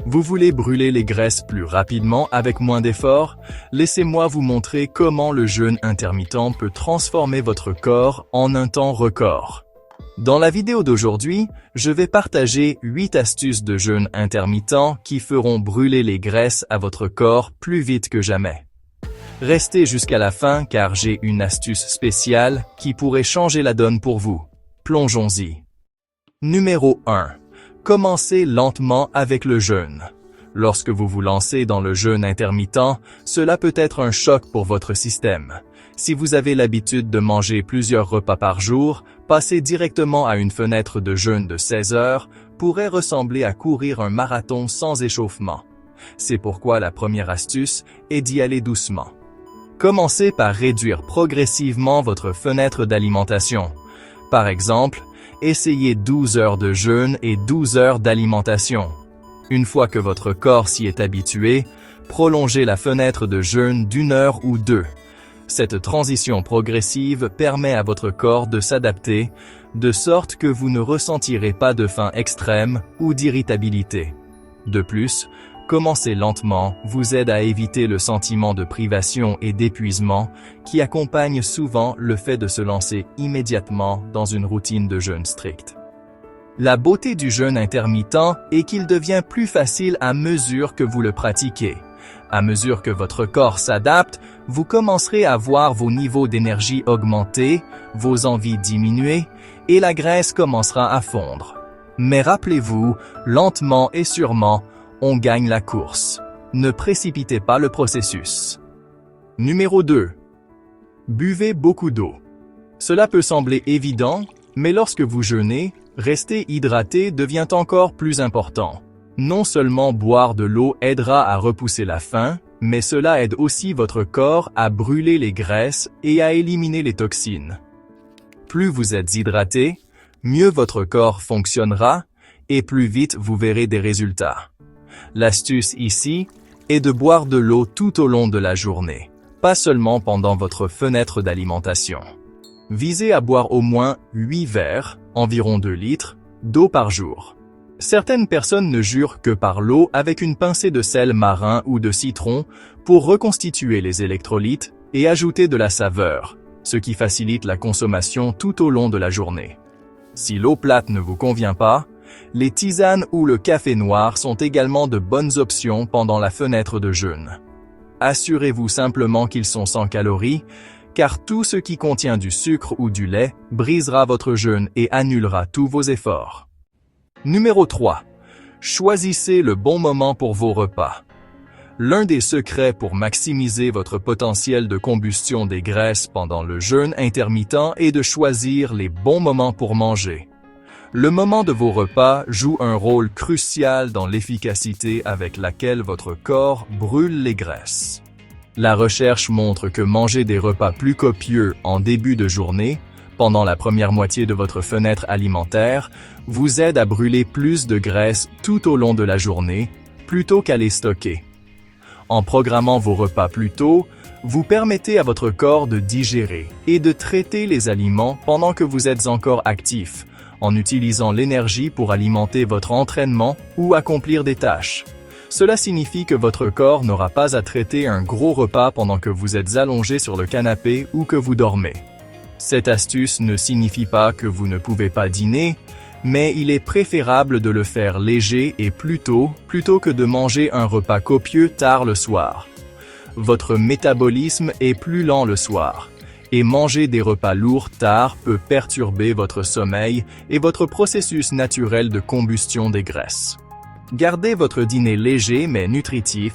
Vous voulez brûler les graisses plus rapidement avec moins d'efforts? Laissez-moi vous montrer comment le jeûne intermittent peut transformer votre corps en un temps record. Dans la vidéo d'aujourd'hui, je vais partager 8 astuces de jeûne intermittent qui feront brûler les graisses à votre corps plus vite que jamais. Restez jusqu'à la fin car j'ai une astuce spéciale qui pourrait changer la donne pour vous. Plongeons-y. Numéro 1. Commencez lentement avec le jeûne. Lorsque vous vous lancez dans le jeûne intermittent, cela peut être un choc pour votre système. Si vous avez l'habitude de manger plusieurs repas par jour, passer directement à une fenêtre de jeûne de 16 heures pourrait ressembler à courir un marathon sans échauffement. C'est pourquoi la première astuce est d'y aller doucement. Commencez par réduire progressivement votre fenêtre d'alimentation. Par exemple, essayez 12 heures de jeûne et 12 heures d'alimentation. Une fois que votre corps s'y est habitué, prolongez la fenêtre de jeûne d'1 heure ou 2. Cette transition progressive permet à votre corps de s'adapter, de sorte que vous ne ressentirez pas de faim extrême ou d'irritabilité. De plus, commencer lentement vous aide à éviter le sentiment de privation et d'épuisement qui accompagne souvent le fait de se lancer immédiatement dans une routine de jeûne stricte. La beauté du jeûne intermittent est qu'il devient plus facile à mesure que vous le pratiquez. À mesure que votre corps s'adapte, vous commencerez à voir vos niveaux d'énergie augmenter, vos envies diminuer, et la graisse commencera à fondre. Mais rappelez-vous, lentement et sûrement, on gagne la course. Ne précipitez pas le processus. Numéro 2. Buvez beaucoup d'eau. Cela peut sembler évident, mais lorsque vous jeûnez, rester hydraté devient encore plus important. Non seulement boire de l'eau aidera à repousser la faim, mais cela aide aussi votre corps à brûler les graisses et à éliminer les toxines. Plus vous êtes hydraté, mieux votre corps fonctionnera et plus vite vous verrez des résultats. L'astuce ici est de boire de l'eau tout au long de la journée, pas seulement pendant votre fenêtre d'alimentation. Visez à boire au moins 8 verres, environ 2 litres, d'eau par jour. Certaines personnes ne jurent que par l'eau avec une pincée de sel marin ou de citron pour reconstituer les électrolytes et ajouter de la saveur, ce qui facilite la consommation tout au long de la journée. Si l'eau plate ne vous convient pas, les tisanes ou le café noir sont également de bonnes options pendant la fenêtre de jeûne. Assurez-vous simplement qu'ils sont sans calories, car tout ce qui contient du sucre ou du lait brisera votre jeûne et annulera tous vos efforts. Numéro 3. Choisissez le bon moment pour vos repas. L'un des secrets pour maximiser votre potentiel de combustion des graisses pendant le jeûne intermittent est de choisir les bons moments pour manger. Le moment de vos repas joue un rôle crucial dans l'efficacité avec laquelle votre corps brûle les graisses. La recherche montre que manger des repas plus copieux en début de journée, pendant la première moitié de votre fenêtre alimentaire, vous aide à brûler plus de graisse tout au long de la journée, plutôt qu'à les stocker. En programmant vos repas plus tôt, vous permettez à votre corps de digérer et de traiter les aliments pendant que vous êtes encore actif, en utilisant l'énergie pour alimenter votre entraînement ou accomplir des tâches. Cela signifie que votre corps n'aura pas à traiter un gros repas pendant que vous êtes allongé sur le canapé ou que vous dormez. Cette astuce ne signifie pas que vous ne pouvez pas dîner, mais il est préférable de le faire léger et plus tôt plutôt que de manger un repas copieux tard le soir. Votre métabolisme est plus lent le soir, et manger des repas lourds tard peut perturber votre sommeil et votre processus naturel de combustion des graisses. Gardez votre dîner léger mais nutritif,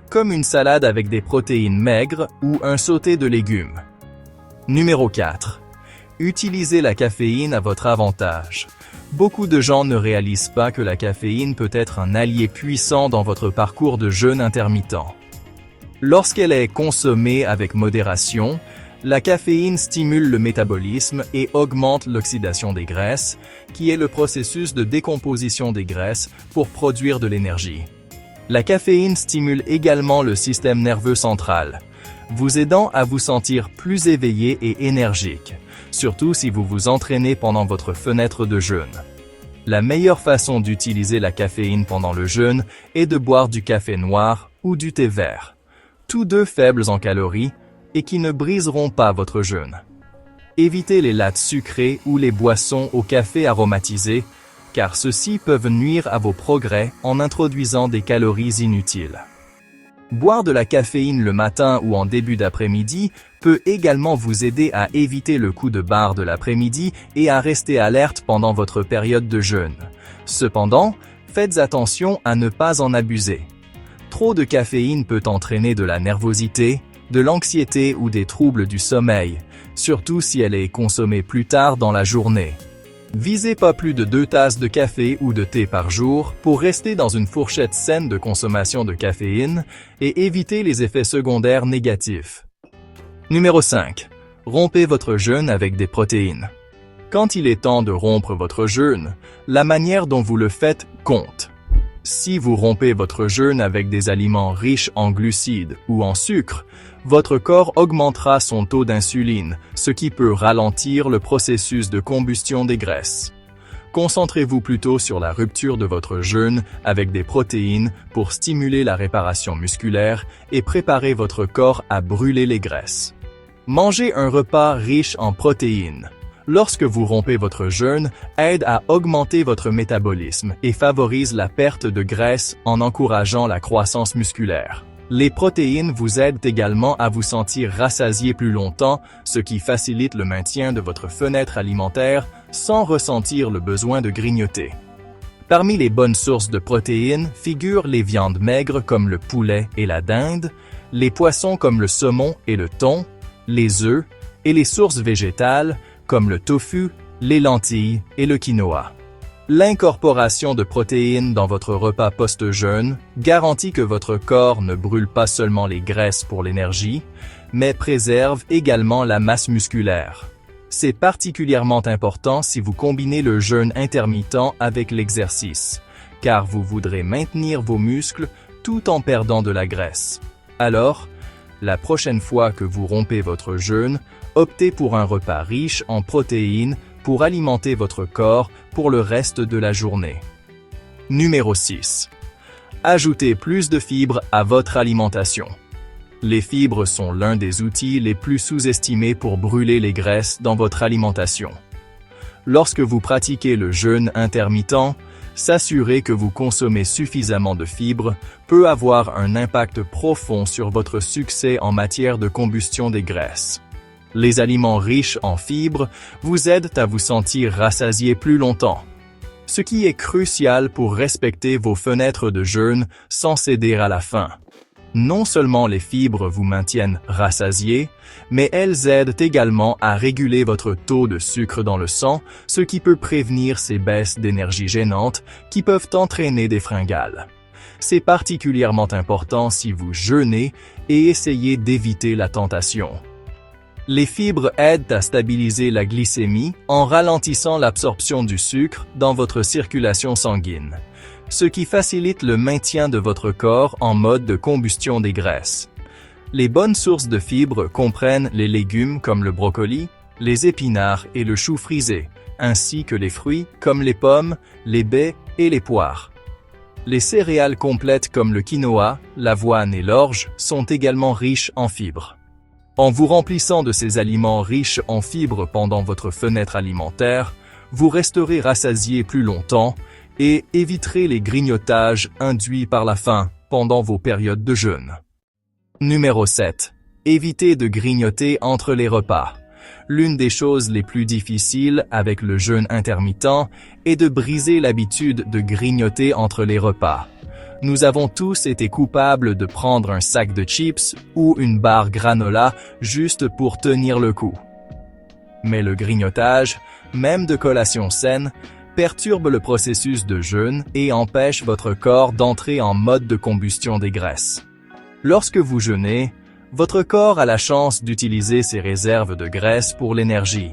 comme une salade avec des protéines maigres ou un sauté de légumes. Numéro 4. Utilisez la caféine à votre avantage. Beaucoup de gens ne réalisent pas que la caféine peut être un allié puissant dans votre parcours de jeûne intermittent. Lorsqu'elle est consommée avec modération, la caféine stimule le métabolisme et augmente l'oxydation des graisses, qui est le processus de décomposition des graisses pour produire de l'énergie. La caféine stimule également le système nerveux central, vous aidant à vous sentir plus éveillé et énergique, surtout si vous vous entraînez pendant votre fenêtre de jeûne. La meilleure façon d'utiliser la caféine pendant le jeûne est de boire du café noir ou du thé vert, tous deux faibles en calories et qui ne briseront pas votre jeûne. Évitez les lattes sucrées ou les boissons au café aromatisé, car ceux-ci peuvent nuire à vos progrès en introduisant des calories inutiles. Boire de la caféine le matin ou en début d'après-midi peut également vous aider à éviter le coup de barre de l'après-midi et à rester alerte pendant votre période de jeûne. Cependant, faites attention à ne pas en abuser. Trop de caféine peut entraîner de la nervosité, de l'anxiété ou des troubles du sommeil, surtout si elle est consommée plus tard dans la journée. Visez pas plus de 2 tasses de café ou de thé par jour pour rester dans une fourchette saine de consommation de caféine et éviter les effets secondaires négatifs. Numéro 5. Rompez votre jeûne avec des protéines. Quand il est temps de rompre votre jeûne, la manière dont vous le faites compte. Si vous rompez votre jeûne avec des aliments riches en glucides ou en sucre, votre corps augmentera son taux d'insuline, ce qui peut ralentir le processus de combustion des graisses. Concentrez-vous plutôt sur la rupture de votre jeûne avec des protéines pour stimuler la réparation musculaire et préparer votre corps à brûler les graisses. Mangez un repas riche en protéines. Lorsque vous rompez votre jeûne, aide à augmenter votre métabolisme et favorise la perte de graisse en encourageant la croissance musculaire. Les protéines vous aident également à vous sentir rassasié plus longtemps, ce qui facilite le maintien de votre fenêtre alimentaire sans ressentir le besoin de grignoter. Parmi les bonnes sources de protéines figurent les viandes maigres comme le poulet et la dinde, les poissons comme le saumon et le thon, les œufs et les sources végétales comme le tofu, les lentilles et le quinoa. L'incorporation de protéines dans votre repas post-jeûne garantit que votre corps ne brûle pas seulement les graisses pour l'énergie, mais préserve également la masse musculaire. C'est particulièrement important si vous combinez le jeûne intermittent avec l'exercice, car vous voudrez maintenir vos muscles tout en perdant de la graisse. Alors, la prochaine fois que vous rompez votre jeûne, optez pour un repas riche en protéines pour alimenter votre corps pour le reste de la journée. Numéro 6. Ajoutez plus de fibres à votre alimentation. Les fibres sont l'un des outils les plus sous-estimés pour brûler les graisses dans votre alimentation. Lorsque vous pratiquez le jeûne intermittent, s'assurer que vous consommez suffisamment de fibres peut avoir un impact profond sur votre succès en matière de combustion des graisses. Les aliments riches en fibres vous aident à vous sentir rassasié plus longtemps, ce qui est crucial pour respecter vos fenêtres de jeûne sans céder à la faim. Non seulement les fibres vous maintiennent rassasié, mais elles aident également à réguler votre taux de sucre dans le sang, ce qui peut prévenir ces baisses d'énergie gênantes qui peuvent entraîner des fringales. C'est particulièrement important si vous jeûnez et essayez d'éviter la tentation. Les fibres aident à stabiliser la glycémie en ralentissant l'absorption du sucre dans votre circulation sanguine, ce qui facilite le maintien de votre corps en mode de combustion des graisses. Les bonnes sources de fibres comprennent les légumes comme le brocoli, les épinards et le chou frisé, ainsi que les fruits comme les pommes, les baies et les poires. Les céréales complètes comme le quinoa, l'avoine et l'orge sont également riches en fibres. En vous remplissant de ces aliments riches en fibres pendant votre fenêtre alimentaire, vous resterez rassasié plus longtemps et éviterez les grignotages induits par la faim pendant vos périodes de jeûne. Numéro 7. Évitez de grignoter entre les repas. L'une des choses les plus difficiles avec le jeûne intermittent est de briser l'habitude de grignoter entre les repas. Nous avons tous été coupables de prendre un sac de chips ou une barre granola juste pour tenir le coup. Mais le grignotage, même de collations saines, perturbe le processus de jeûne et empêche votre corps d'entrer en mode de combustion des graisses. Lorsque vous jeûnez, votre corps a la chance d'utiliser ses réserves de graisse pour l'énergie.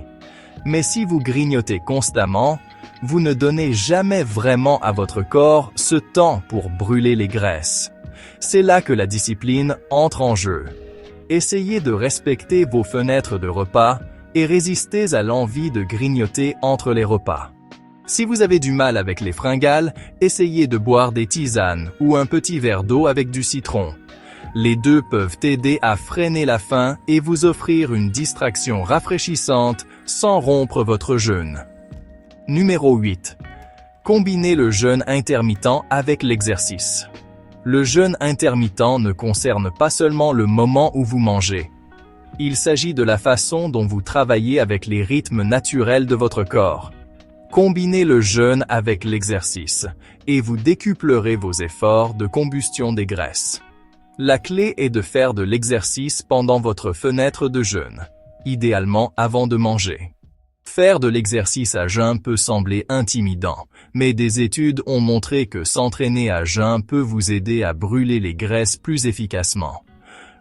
Mais si vous grignotez constamment, vous ne donnez jamais vraiment à votre corps ce temps pour brûler les graisses. C'est là que la discipline entre en jeu. Essayez de respecter vos fenêtres de repas et résistez à l'envie de grignoter entre les repas. Si vous avez du mal avec les fringales, essayez de boire des tisanes ou un petit verre d'eau avec du citron. Les deux peuvent aider à freiner la faim et vous offrir une distraction rafraîchissante sans rompre votre jeûne. Numéro 8. Combinez le jeûne intermittent avec l'exercice. Le jeûne intermittent ne concerne pas seulement le moment où vous mangez. Il s'agit de la façon dont vous travaillez avec les rythmes naturels de votre corps. Combinez le jeûne avec l'exercice et vous décuplerez vos efforts de combustion des graisses. La clé est de faire de l'exercice pendant votre fenêtre de jeûne, idéalement avant de manger. Faire de l'exercice à jeun peut sembler intimidant, mais des études ont montré que s'entraîner à jeun peut vous aider à brûler les graisses plus efficacement.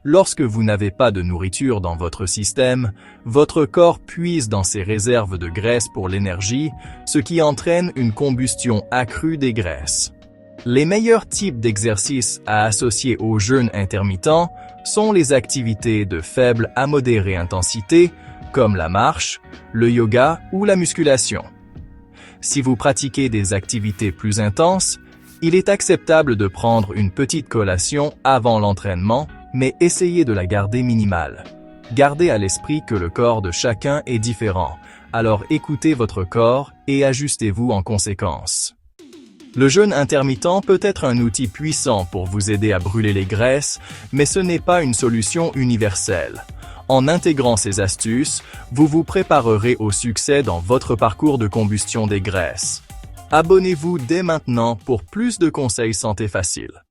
Lorsque vous n'avez pas de nourriture dans votre système, votre corps puise dans ses réserves de graisse pour l'énergie, ce qui entraîne une combustion accrue des graisses. Les meilleurs types d'exercices à associer au jeûne intermittent sont les activités de faible à modérée intensité, comme la marche, le yoga ou la musculation. Si vous pratiquez des activités plus intenses, il est acceptable de prendre une petite collation avant l'entraînement, mais essayez de la garder minimale. Gardez à l'esprit que le corps de chacun est différent, alors écoutez votre corps et ajustez-vous en conséquence. Le jeûne intermittent peut être un outil puissant pour vous aider à brûler les graisses, mais ce n'est pas une solution universelle. En intégrant ces astuces, vous vous préparerez au succès dans votre parcours de combustion des graisses. Abonnez-vous dès maintenant pour plus de conseils santé faciles.